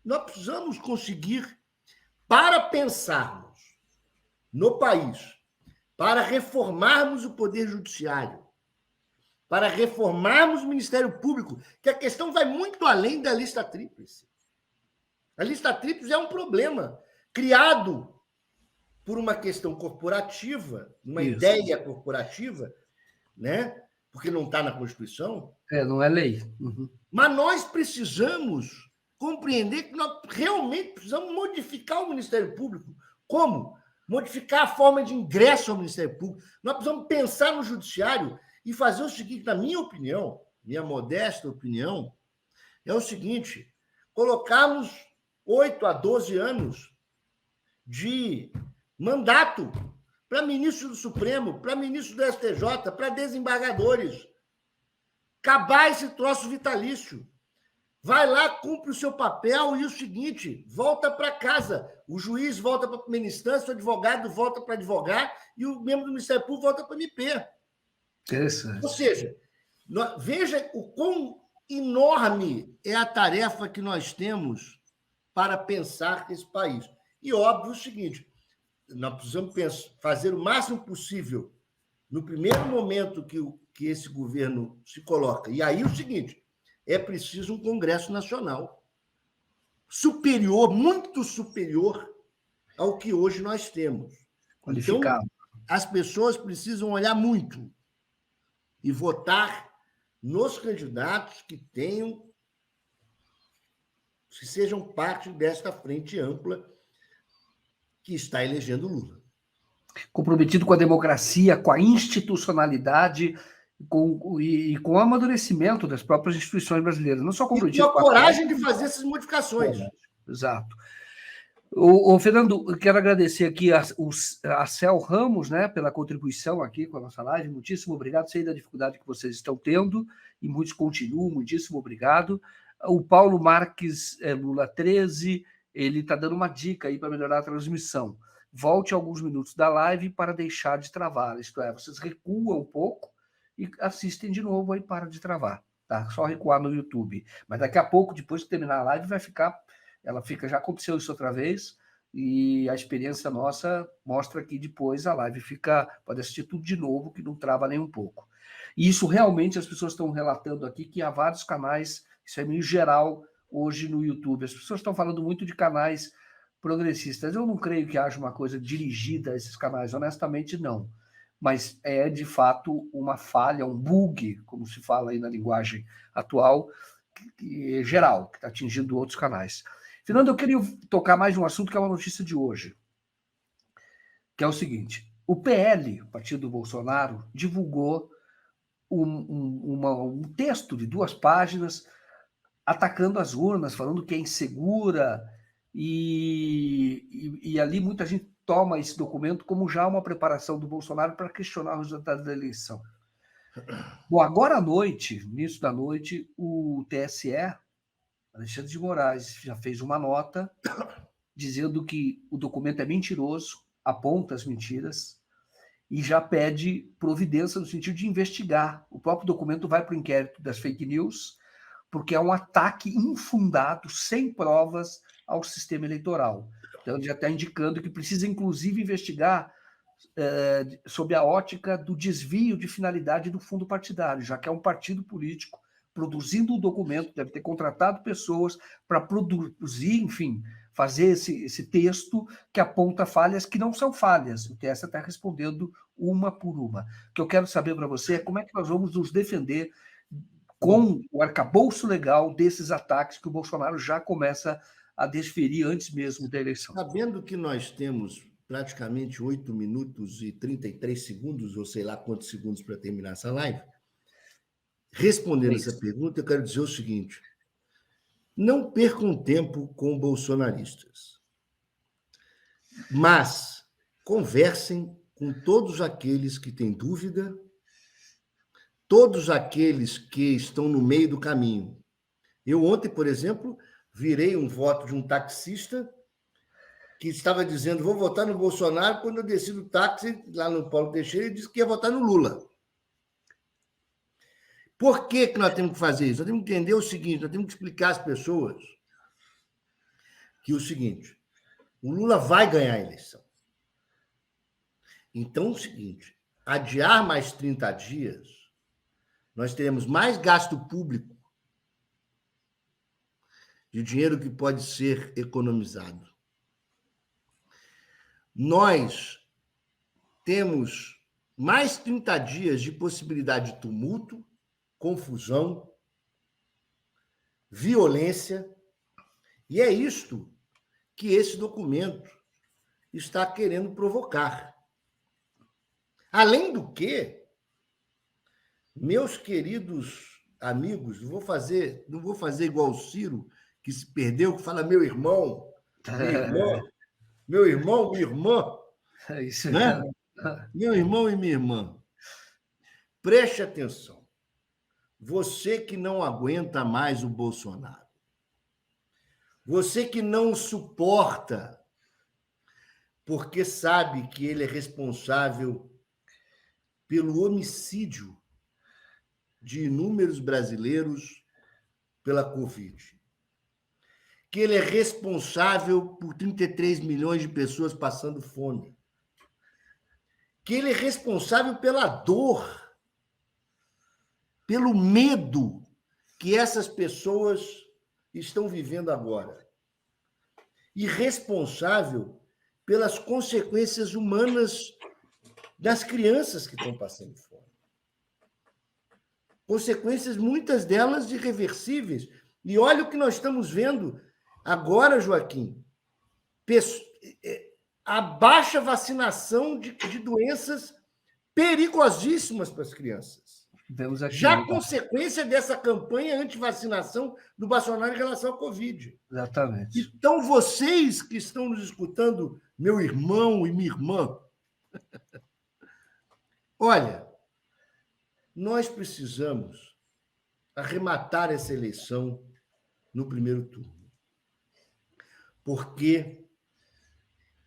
nós precisamos conseguir, para pensarmos no país, para reformarmos o Poder Judiciário, para reformarmos o Ministério Público, que a questão vai muito além da lista tríplice. A lista tríplice é um problema criado por uma questão corporativa, uma Isso. ideia corporativa, né? Porque não está na Constituição. Não é lei. Uhum. Mas nós precisamos compreender que nós realmente precisamos modificar o Ministério Público. Como? Modificar a forma de ingresso ao Ministério Público. Nós precisamos pensar no Judiciário e fazer o seguinte, na minha opinião, minha modesta opinião, é o seguinte: colocarmos 8 a 12 anos de mandato para ministro do Supremo, para ministro do STJ, para desembargadores. Acabar esse troço vitalício. Vai lá, cumpre o seu papel e o seguinte, volta para casa. O juiz volta para a primeira instância, o advogado volta para advogar e o membro do Ministério Público volta para o MP. Interessante. Ou seja, veja o quão enorme é a tarefa que nós temos para pensar esse país. E óbvio o seguinte, nós precisamos fazer o máximo possível no primeiro momento que esse governo se coloca. E aí o seguinte, é preciso um Congresso Nacional superior, muito superior ao que hoje nós temos. Qualificado. Então, as pessoas precisam olhar muito e votar nos candidatos que sejam parte desta frente ampla que está elegendo Lula. Comprometido com a democracia, com a institucionalidade e com o amadurecimento das próprias instituições brasileiras. Não só comprometido com a coragem de fazer essas modificações. Exato. Fernando, eu quero agradecer aqui a Cel Ramos, né, pela contribuição aqui com a nossa live. Muitíssimo obrigado. Sei da dificuldade que vocês estão tendo e muitos continuam. Muitíssimo obrigado. O Paulo Marques Lula 13, ele está dando uma dica aí para melhorar a transmissão. Volte alguns minutos da live para deixar de travar. Isto é, vocês recuam um pouco e assistem de novo, aí para de travar. Tá? Só recuar no YouTube. Mas daqui a pouco, depois que terminar a live, já aconteceu isso outra vez, e a experiência nossa mostra que depois a live pode assistir tudo de novo, que não trava nem um pouco. E isso realmente as pessoas estão relatando aqui, que há vários canais, isso é meio geral hoje no YouTube. As pessoas estão falando muito de canais progressistas. Eu não creio que haja uma coisa dirigida a esses canais, honestamente não. Mas é, de fato, uma falha, um bug, como se fala aí na linguagem atual, geral, que está atingindo outros canais. Fernando, eu queria tocar mais um assunto que é uma notícia de hoje, que é o seguinte: o PL, o Partido do Bolsonaro, divulgou um texto de 2 páginas atacando as urnas, falando que é insegura, e ali muita gente toma esse documento como já uma preparação do Bolsonaro para questionar os resultados da eleição. Bom, agora à noite, início da noite, o TSE, Alexandre de Moraes, já fez uma nota dizendo que o documento é mentiroso, aponta as mentiras e já pede providência no sentido de investigar. O próprio documento vai para o inquérito das fake news, porque é um ataque infundado, sem provas, ao sistema eleitoral. Então, ele já está indicando que precisa, inclusive, investigar sob a ótica do desvio de finalidade do fundo partidário, já que é um partido político produzindo um documento, deve ter contratado pessoas para produzir, enfim, fazer esse texto que aponta falhas que não são falhas. O TSE está respondendo uma por uma. O que eu quero saber para você é como é que nós vamos nos defender com o arcabouço legal desses ataques que o Bolsonaro já começa a desferir antes mesmo da eleição. Sabendo que nós temos praticamente 8 minutos e 33 segundos, ou sei lá quantos segundos para terminar essa live, respondendo essa pergunta, eu quero dizer o seguinte: não percam tempo com bolsonaristas, mas conversem com todos aqueles que têm dúvida, todos aqueles que estão no meio do caminho. Eu ontem, por exemplo, virei um voto de um taxista que estava dizendo: vou votar no Bolsonaro. Quando eu desci do táxi, lá no Paulo Teixeira, ele disse que ia votar no Lula. Por que nós temos que fazer isso? Nós temos que entender o seguinte, nós temos que explicar às pessoas que o seguinte: o Lula vai ganhar a eleição. Então, o seguinte, adiar mais 30 dias, nós teremos mais gasto público de dinheiro que pode ser economizado. nós temos mais 30 dias de possibilidade de tumulto, confusão, violência, e é isto que esse documento está querendo provocar. Além do que, meus queridos amigos, não vou fazer igual o Ciro, que se perdeu, que fala meu irmão, minha irmã, Isso né? Meu irmão e minha irmã. Preste atenção. Você que não aguenta mais o Bolsonaro, você que não suporta, porque sabe que ele é responsável pelo homicídio de inúmeros brasileiros pela Covid, que ele é responsável por 33 milhões de pessoas passando fome, que ele é responsável pela dor, pelo medo que essas pessoas estão vivendo agora, e responsável pelas consequências humanas das crianças que estão passando fome. Consequências, muitas delas irreversíveis. E olha o que nós estamos vendo agora, Joaquim. A baixa vacinação de doenças perigosíssimas para as crianças. Vemos aqui, já consequência dessa campanha anti-vacinação do Bolsonaro em relação à Covid. Exatamente. Então, vocês que estão nos escutando, meu irmão e minha irmã, olha, nós precisamos arrematar essa eleição no primeiro turno, porque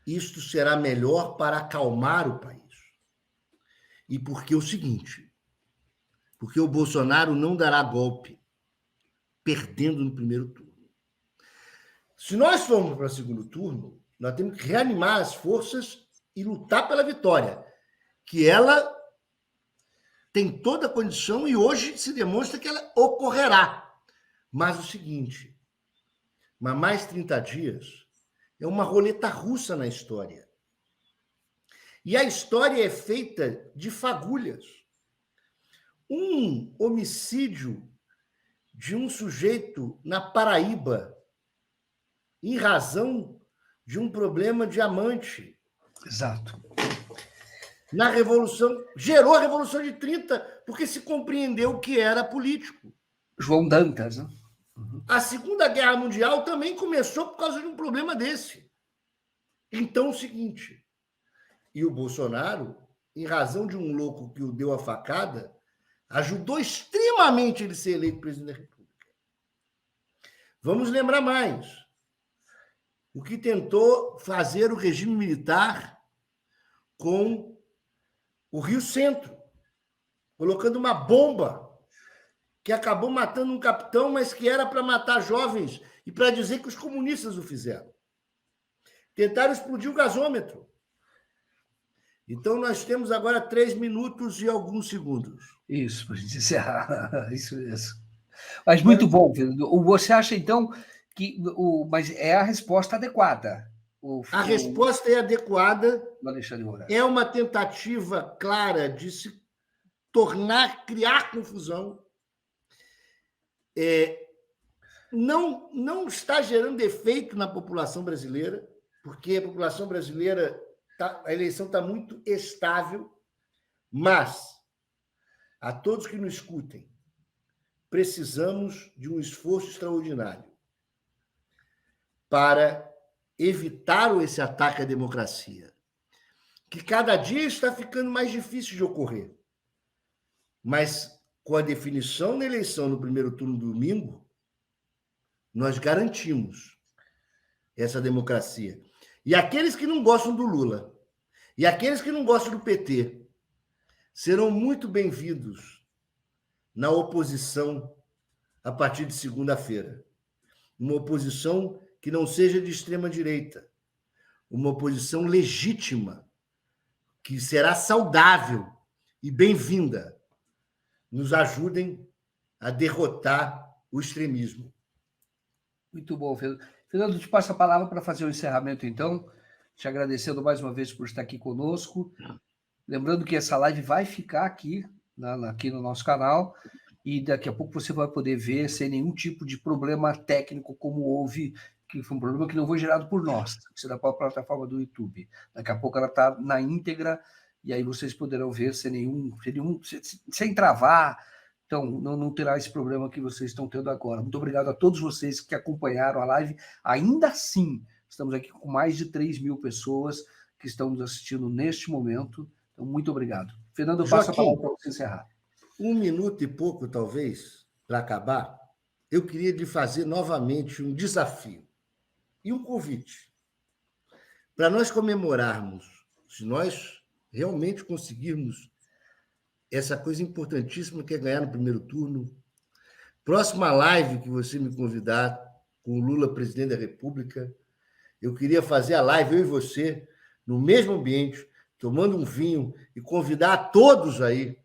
isto será melhor para acalmar o país. E porque é o seguinte, porque o Bolsonaro não dará golpe perdendo no primeiro turno. Se nós formos para o segundo turno, nós temos que reanimar as forças e lutar pela vitória, que ela tem toda a condição e hoje se demonstra que ela ocorrerá. Mas o seguinte, mais 30 dias é uma roleta russa na história. E a história é feita de fagulhas. Um homicídio de um sujeito na Paraíba, em razão de um problema de amante. Exato. Na Revolução, gerou a Revolução de 30, porque se compreendeu que era político. João Dantas, né? A Segunda Guerra Mundial também começou por causa de um problema desse. Então, o seguinte, e o Bolsonaro, em razão de um louco que o deu a facada, ajudou extremamente ele a ser eleito presidente da República. Vamos lembrar mais. O que tentou fazer o regime militar com o Rio Centro, colocando uma bomba que acabou matando um capitão, mas que era para matar jovens e para dizer que os comunistas o fizeram. Tentaram explodir o gasômetro. Então, nós temos agora 3 minutos e alguns segundos. Isso, para a gente encerrar. Isso mesmo. Mas muito bom, Fernando. Você acha, então, que mas é a resposta adequada? A resposta é adequada. Alexandre, é uma tentativa clara de se criar confusão. Não está gerando efeito na população brasileira, porque a população brasileira, a eleição está muito estável, mas a todos que nos escutem, precisamos de um esforço extraordinário para evitar esse ataque à democracia, que cada dia está ficando mais difícil de ocorrer. Mas, com a definição da eleição no primeiro turno do domingo, nós garantimos essa democracia. E aqueles que não gostam do Lula, e aqueles que não gostam do PT, serão muito bem-vindos na oposição a partir de segunda-feira. Uma oposição que não seja de extrema-direita, uma oposição legítima, que será saudável e bem-vinda. Nos ajudem a derrotar o extremismo. Muito bom, Fernando. Fernando, te passo a palavra para fazer o encerramento, então. te agradecendo mais uma vez por estar aqui conosco. Lembrando que essa live vai ficar aqui, aqui no nosso canal, e daqui a pouco você vai poder ver sem nenhum tipo de problema técnico, como houve, que foi um problema que não foi gerado por nós, isso é da própria plataforma do YouTube. Daqui a pouco ela está na íntegra, e aí vocês poderão ver sem travar. Então, não terá esse problema que vocês estão tendo agora. Muito obrigado a todos vocês que acompanharam a live. Ainda assim, estamos aqui com mais de 3.000 pessoas que estão nos assistindo neste momento. Então, muito obrigado. Fernando, eu passo a palavra para você encerrar. 1 minuto e pouco, talvez, para acabar, eu queria lhe fazer novamente um desafio e um convite. Para nós comemorarmos, se nós realmente conseguirmos essa coisa importantíssima que é ganhar no primeiro turno, próxima live que você me convidar com o Lula, presidente da República, eu queria fazer a live, eu e você, no mesmo ambiente, tomando um vinho e convidar a todos aí,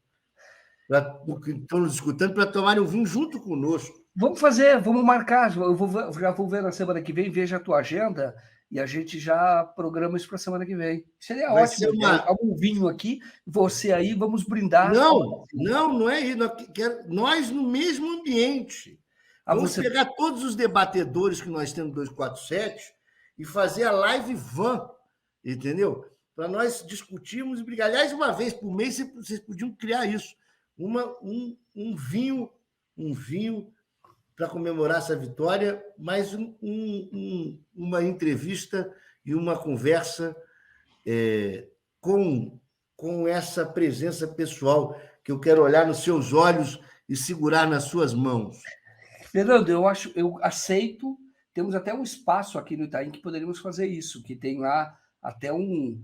que estão nos escutando, para tomarem um vinho junto conosco. Vamos marcar. Já vou ver na semana que vem, veja a tua agenda e a gente já programa isso para a semana que vem. Seria ótimo. Algum vinho aqui, você aí, vamos brindar. Não é isso. Nós no mesmo ambiente. Vamos pegar todos os debatedores que nós temos no 247 e fazer a live van, entendeu? Para nós discutirmos e brigar. Aliás, uma vez por mês, vocês podiam criar isso. Um vinho para comemorar essa vitória, mais uma entrevista e uma conversa com essa presença pessoal que eu quero olhar nos seus olhos e segurar nas suas mãos. Fernando, eu aceito. Temos até um espaço aqui no Itaim que poderíamos fazer isso, que tem lá até um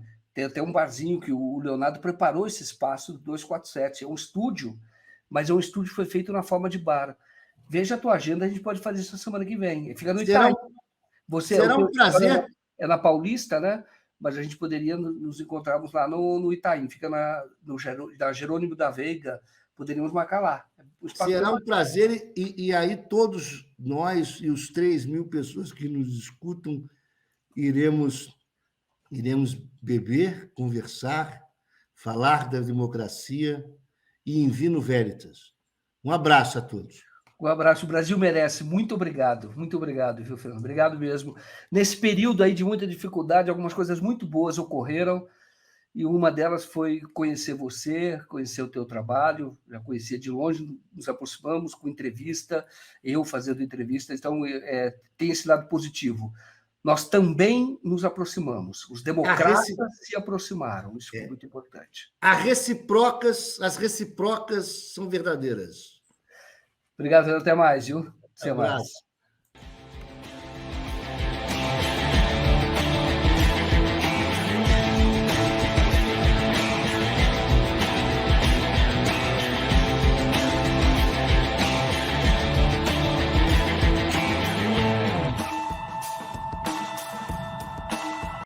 barzinho que o Leonardo preparou esse espaço do 247. É um estúdio, mas é um estúdio que foi feito na forma de bar. Veja a tua agenda, a gente pode fazer isso na semana que vem. Fica no Itaim. Será um prazer. É na Paulista, né? Mas a gente poderia nos encontrarmos lá no Itaim. Fica na Jerônimo da Veiga. Poderíamos marcar lá. Será um prazer. E aí todos nós e os 3.000 pessoas que nos escutam iremos beber, conversar, falar da democracia e in vino veritas. Um abraço a todos. Um abraço. O Brasil merece. Muito obrigado, viu, Fernando? Obrigado mesmo. Nesse período aí de muita dificuldade, algumas coisas muito boas ocorreram, e uma delas foi conhecer você, conhecer o teu trabalho. Já conhecia de longe, nos aproximamos com entrevista, eu fazendo entrevista, então tem esse lado positivo. Nós também nos aproximamos. Os democratas se aproximaram. Isso foi muito importante. As recíprocas são verdadeiras. Obrigado, até mais, viu? Até mais.